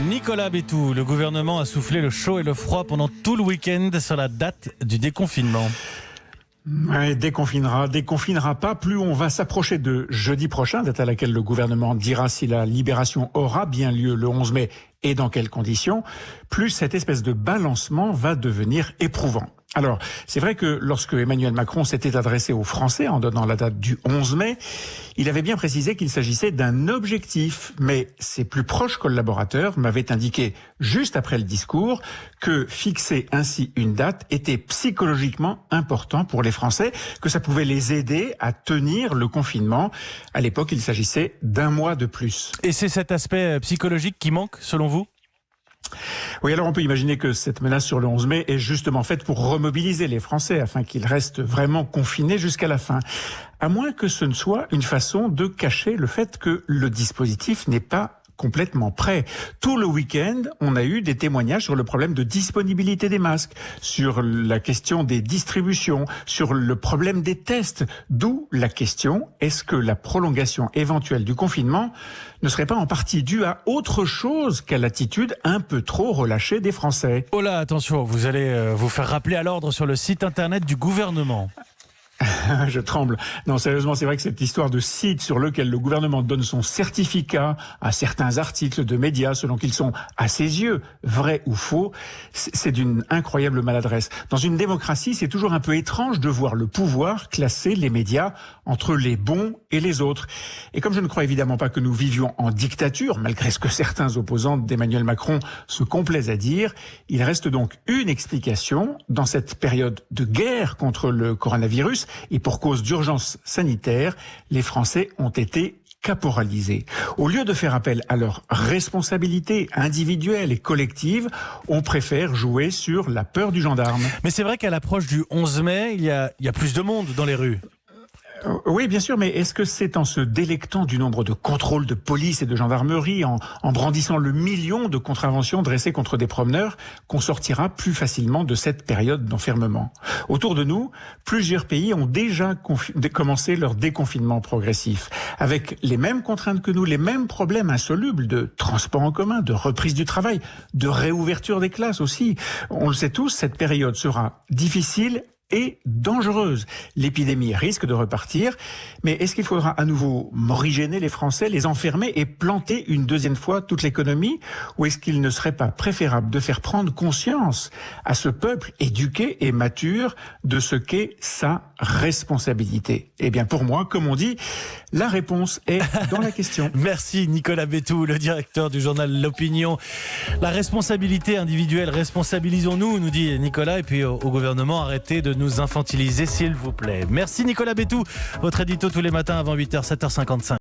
Nicolas Bétou, le gouvernement a soufflé le chaud et le froid pendant tout le week-end sur la date du déconfinement. Ouais, déconfinera pas. Plus on va s'approcher de jeudi prochain, date à laquelle le gouvernement dira si la libération aura bien lieu le 11 mai et dans quelles conditions, plus cette espèce de balancement va devenir éprouvant. Alors, c'est vrai que lorsque Emmanuel Macron s'était adressé aux Français en donnant la date du 11 mai, il avait bien précisé qu'il s'agissait d'un objectif. Mais ses plus proches collaborateurs m'avaient indiqué, juste après le discours, que fixer ainsi une date était psychologiquement important pour les Français, que ça pouvait les aider à tenir le confinement. À l'époque, il s'agissait d'un mois de plus. Et c'est cet aspect psychologique qui manque, selon vous ? Oui, alors on peut imaginer que cette menace sur le 11 mai est justement faite pour remobiliser les Français afin qu'ils restent vraiment confinés jusqu'à la fin. À moins que ce ne soit une façon de cacher le fait que le dispositif n'est pas complètement prêt. Tout le week-end, on a eu des témoignages sur le problème de disponibilité des masques, sur la question des distributions, sur le problème des tests. D'où la question, est-ce que la prolongation éventuelle du confinement ne serait pas en partie due à autre chose qu'à l'attitude un peu trop relâchée des Français ? Oh là, attention, vous allez vous faire rappeler à l'ordre sur le site internet du gouvernement. Je tremble. Non, sérieusement, c'est vrai que cette histoire de site sur lequel le gouvernement donne son certificat à certains articles de médias selon qu'ils sont, à ses yeux, vrais ou faux, c'est d'une incroyable maladresse. Dans une démocratie, c'est toujours un peu étrange de voir le pouvoir classer les médias entre les bons et les autres. Et comme je ne crois évidemment pas que nous vivions en dictature, malgré ce que certains opposants d'Emmanuel Macron se complaisent à dire, il reste donc une explication dans cette période de guerre contre le coronavirus. Et pour cause d'urgence sanitaire, les Français ont été caporalisés. Au lieu de faire appel à leur responsabilité individuelle et collective, on préfère jouer sur la peur du gendarme. Mais c'est vrai qu'à l'approche du 11 mai, il y a plus de monde dans les rues. Oui, bien sûr, mais est-ce que c'est en se délectant du nombre de contrôles de police et de gendarmerie, en brandissant le million de contraventions dressées contre des promeneurs, qu'on sortira plus facilement de cette période d'enfermement ? Autour de nous, plusieurs pays ont déjà commencé leur déconfinement progressif, avec les mêmes contraintes que nous, les mêmes problèmes insolubles de transport en commun, de reprise du travail, de réouverture des classes aussi. On le sait tous, cette période sera difficile et dangereuse. L'épidémie risque de repartir, mais est-ce qu'il faudra à nouveau morigéner les Français, les enfermer et planter une deuxième fois toute l'économie ? Ou est-ce qu'il ne serait pas préférable de faire prendre conscience à ce peuple éduqué et mature de ce qu'est sa responsabilité ? Eh bien pour moi, comme on dit, la réponse est dans la question. Merci Nicolas Bétou, le directeur du journal L'Opinion. La responsabilité individuelle, responsabilisons-nous, nous dit Nicolas, et puis au gouvernement, arrêtez de nous infantiliser s'il vous plaît. Merci Nicolas Bétou, votre édito tous les matins avant 8h, 7h55.